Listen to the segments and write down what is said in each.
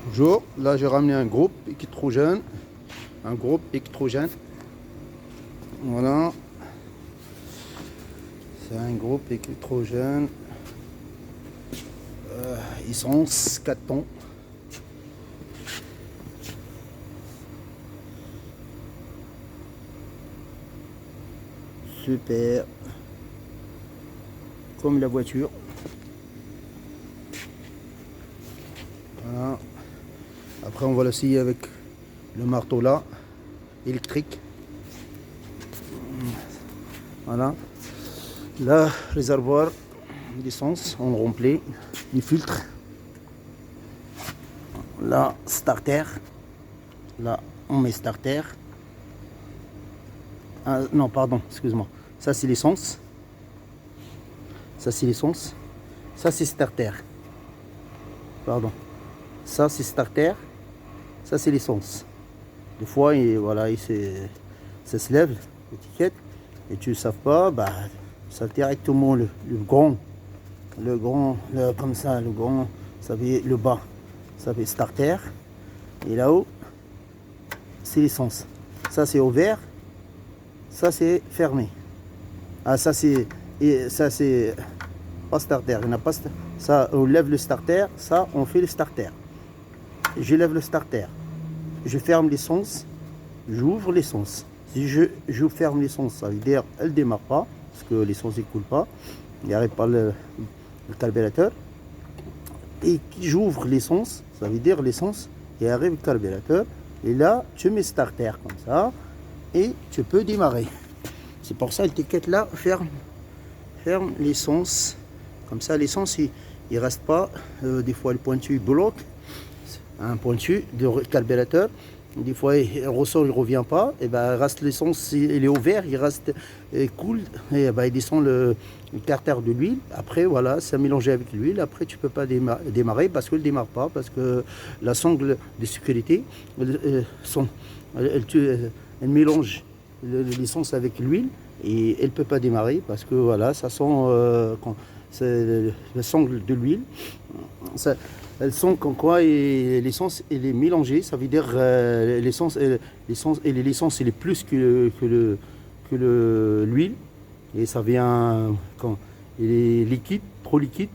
Bonjour, là j'ai ramené un groupe électrogène. Un groupe électrogène. Voilà. C'est un groupe électrogène. Essence 4 tons. Super. Comme la voiture. Voilà. Après on va l'essayer avec le marteau là, électrique. Voilà. Là, réservoir d'essence, on remplit les filtres. Là, starter. Là, on met starter. Ah, non, pardon, excuse-moi. Ça, c'est l'essence. Ça, c'est l'essence. Ça, c'est starter. Pardon. Ça, c'est starter. Ça, c'est l'essence. Des fois, voilà, ça se lève, l'étiquette. Et tu ne sais pas, bah, ça directement le grand, comme ça, le grand, ça fait le bas, ça fait starter. Et là-haut, c'est l'essence. Ça, c'est ouvert. Ça, c'est fermé. Ah, ça, c'est pas starter. Il n'y a pas ça, on lève le starter. Ça, on fait le starter. Je lève le starter. Je ferme l'essence. J'ouvre l'essence. Si je ferme l'essence, ça veut dire qu'elle ne démarre pas, parce que l'essence ne coule pas, il n'y arrive pas le carburateur. Et j'ouvre l'essence, ça veut dire l'essence, il arrive le carburateur. Et là, tu mets starter comme ça, et tu peux démarrer. C'est pour ça l'étiquette là, ferme l'essence. Comme ça, l'essence, il ne reste pas. Des fois, le pointu bloque, un pointu de carburateur. Des fois, il ressort, il ne revient pas. Et ben, reste l'essence, il est ouvert, il reste, il coule, et ben, il descend le carter de l'huile. Après, voilà, c'est mélangé avec l'huile. Après, tu ne peux pas démarrer parce qu'elle ne démarre pas, parce que la sangle de sécurité, elle mélange l'essence avec l'huile et elle ne peut pas démarrer parce que voilà, ça sent la sangle de l'huile. Elles sont comme quoi l'essence elle est mélangée, ça veut dire l'essence elle est plus que l'huile et ça vient quand il est liquide, trop liquide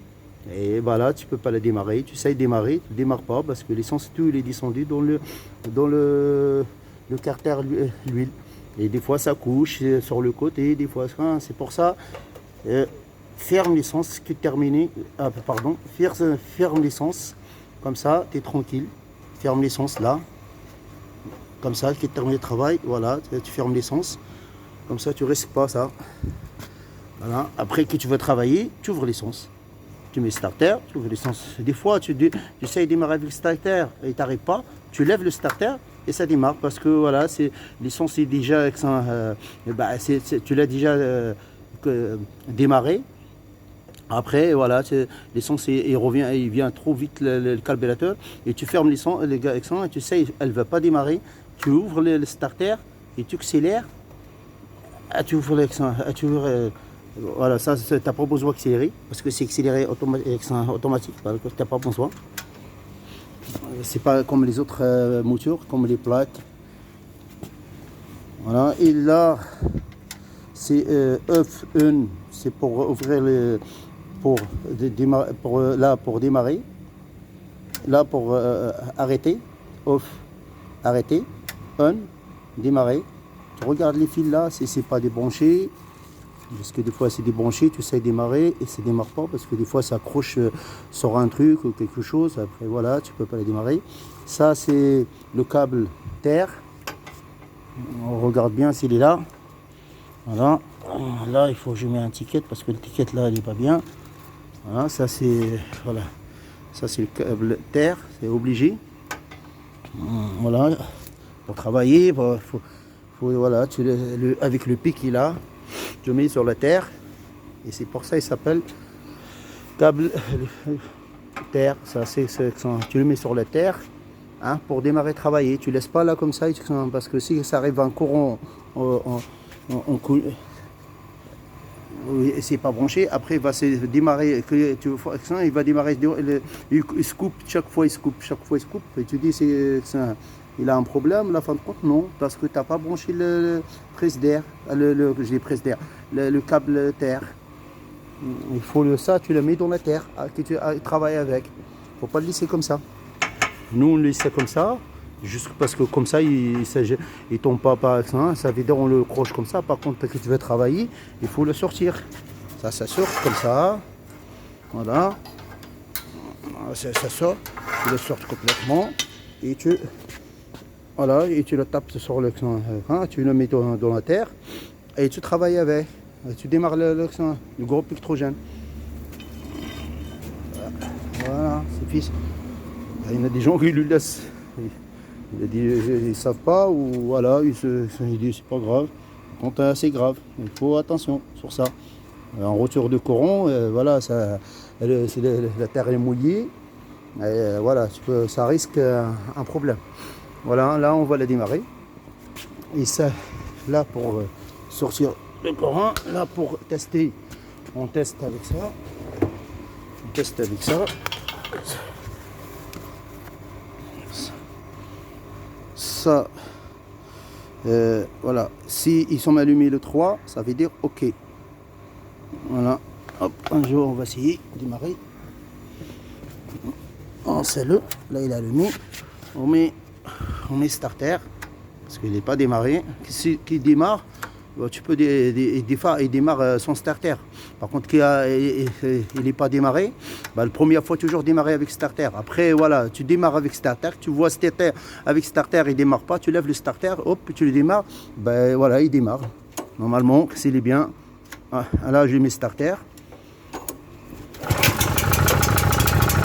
et voilà tu peux pas la démarrer, tu essayes de démarrer, tu ne démarres pas parce que l'essence tout il est descendu dans le carter l'huile et des fois ça couche sur le côté, des fois c'est pour ça. Ferme l'essence, qui est terminé. Ferme l'essence, comme ça, tu es tranquille. Ferme l'essence là, comme ça, qui est terminé le travail. Voilà, tu fermes l'essence, comme ça, tu risques pas ça. Voilà. Après que tu vas travailler, tu ouvres l'essence. Tu mets starter, tu ouvres l'essence. Des fois, tu essayes de démarrer avec le starter et tu n'arrives pas. Tu lèves le starter et ça démarre parce que voilà, l'essence est déjà, tu l'as déjà démarré. Après, voilà, l'essence, il vient trop vite le carburateur et tu fermes l'essence et tu sais, elle ne va pas démarrer. Tu ouvres le starter et tu accélères. Tu ouvres l'essence. Voilà, ça, tu n'as pas besoin d'accélérer parce que c'est accéléré automatique, parce que tu n'as pas besoin. C'est pas comme les autres moteurs, comme les plaques. Voilà, et là, c'est F1, c'est pour ouvrir le. Pour démarrer, là pour arrêter, off, arrêter, on, démarrer. Tu regardes les fils là, si c'est pas débranché, parce que des fois c'est débranché, tu sais démarrer et ça démarre pas parce que des fois ça accroche sur un truc ou quelque chose, après voilà, tu peux pas les démarrer. Ça c'est le câble terre, on regarde bien s'il est là, voilà. Là il faut que je mette un ticket parce que l'étiquette là elle est pas bien. Voilà, ça c'est le câble terre, c'est obligé. Voilà, pour travailler, voilà, avec le pic qu'il a, tu le mets sur la terre et c'est pour ça il s'appelle câble terre. Ça tu le mets sur la terre, hein, pour démarrer travailler. Tu laisses pas là comme ça parce que si ça arrive un courant en oui, c'est pas branché. Après, il va se démarrer. Il va démarrer. Il se coupe chaque fois, il se coupe, chaque fois, il se coupe. Et tu dis, il a un problème. La fin de compte, non, parce que tu n'as pas branché le presse d'air, j'ai presse d'air, le câble terre. Il faut ça, tu le mets dans la terre, que tu travailles avec. Il ne faut pas le laisser comme ça. Nous, on le laisse comme ça. Juste parce que comme ça, il tombe pas par ça. Ça veut dire on le croche comme ça. Par contre, parce que tu veux travailler, il faut le sortir. Ça sort comme ça. Voilà. Ça sort. Tu le sors complètement. Et voilà, et tu le tapes sur le tu le mets dans la terre. Et tu travailles avec. Et tu démarres le gros électrogène. Voilà, c'est fils. Il y en a des gens qui lui laissent. Il a dit ils ne savent pas ou voilà, il dit c'est pas grave. Quand c'est grave, il faut attention sur ça. En retour de courant, voilà, la terre est mouillée, et voilà, ça risque un problème. Voilà, là on va la démarrer. Et ça, là pour sortir le courant, là pour tester, on teste avec ça. On teste avec ça. Ça, voilà, si ils sont allumés le 3, ça veut dire OK. Voilà, hop, un jour on va essayer de démarrer. On sait-le, là il est allumé. On met starter, parce qu'il n'est pas démarré. Qui démarre, tu peux il démarre sans starter. Par contre, il n'est pas démarré, la première fois toujours démarrer avec starter. Après, voilà, tu démarres avec starter, tu vois starter avec starter, il ne démarre pas, tu lèves le starter, hop, tu le démarres, voilà, il démarre. Normalement, s'il est bien. Ah, là, je mets starter.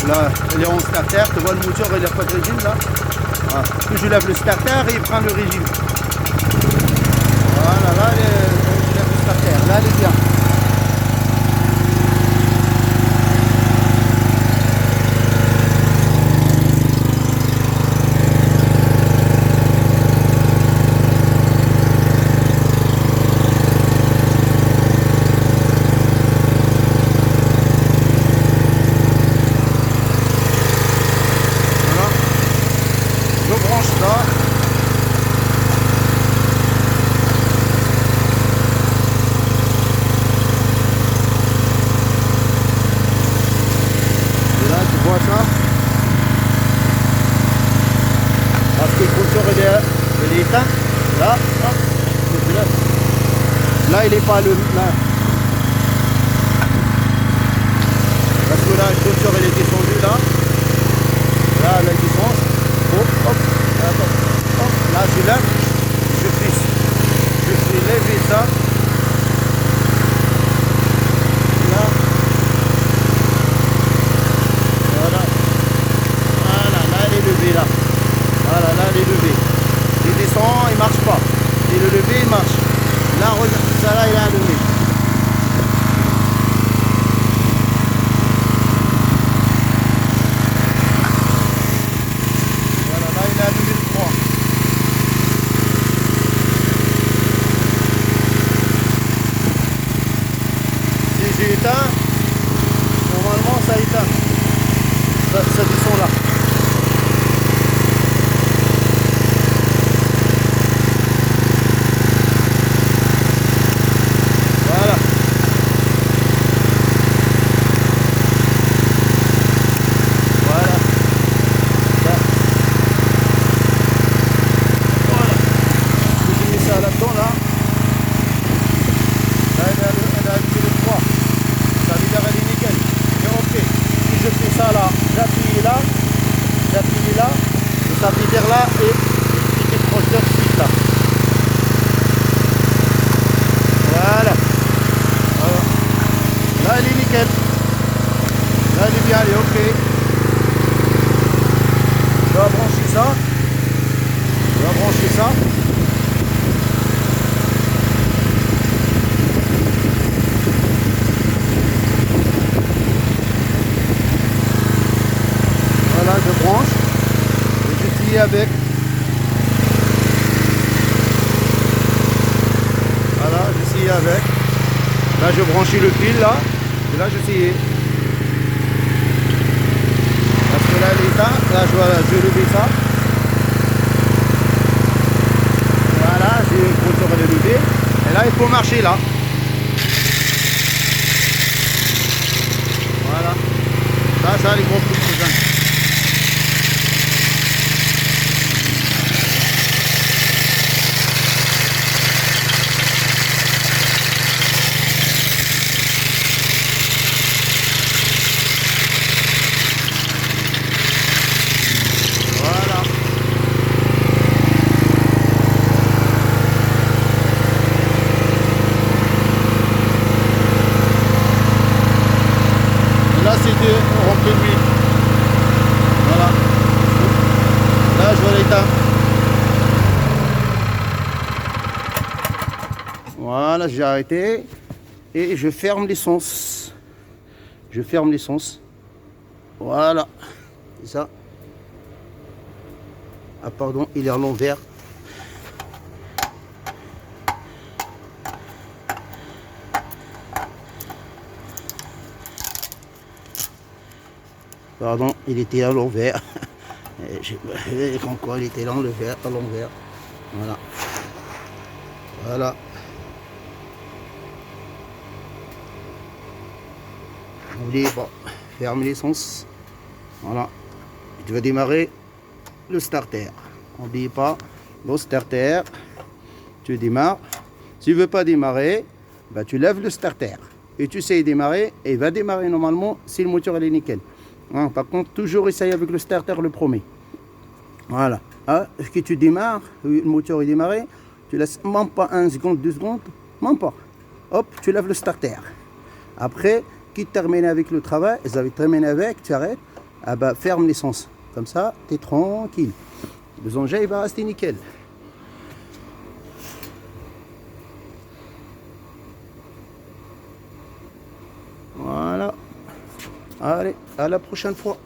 Là, il est en starter, tu vois le moteur, il n'a pas de régime là. Ah, puis je lève le starter et il prend le régime. Voilà, là, je lève le starter, là, il est bien. Il est éteint. Là, là, il n'est pas allumé. Là. Parce que là, le curseur il est descendu là. Là, la distance. Hop, hop, hop. Là, je lève. Je fais lever ça. Là. Voilà. Voilà, là, elle est levée là. Voilà, là, elle est levée. Il descend, il ne marche pas. Et le lever, il marche. Là, regarde, ça là, il est allumé. Voilà, là, il est allumé le 3. Si j'ai éteint, normalement, ça éteint. Ça descend là. J'appuie là, et ça veut dire là, et il décroche de suite là. Voilà. Là, il est nickel. Là, il est bien, il est ok. Je vais brancher ça. Je vais brancher ça. Voilà, je branche et j'essaye avec. Voilà, j'essaye avec. Là, je branchais le fil, là. Et là, j'essayais. Parce que là, l'état, là, je levais ça. Voilà, j'ai le moteur à lever. Et là, il faut marcher, là. Voilà. Ça, les gros coups de cousin. Voilà. Et là, c'était rempli d'huile. Voilà. Là, je vois l'état. Voilà, j'ai arrêté. Et je ferme l'essence. Je ferme l'essence. Voilà. C'est ça. Ah pardon, il est à l'envers. Pardon, il était à l'envers. Comme quoi il était à l'envers. Voilà. Voilà. N'oubliez pas, ferme l'essence. Voilà. Et tu vas démarrer le starter. N'oubliez pas, le starter, tu démarres. Si tu ne veux pas démarrer, bah, tu lèves le starter. Et tu sais démarrer, et il va démarrer normalement si le moteur est nickel. Hein, par contre, toujours essayer avec le starter le premier. Voilà. Ah, est-ce que tu démarres, le moteur est démarré, tu laisses même pas 1 seconde, 2 secondes, même pas. Hop, tu lèves le starter. Après, qui termine avec le travail, ils avaient terminé avec, tu arrêtes, ah bah, ferme l'essence. Comme ça, tu es tranquille. Le engin, il va rester nickel. Voilà. Allez, à la prochaine fois.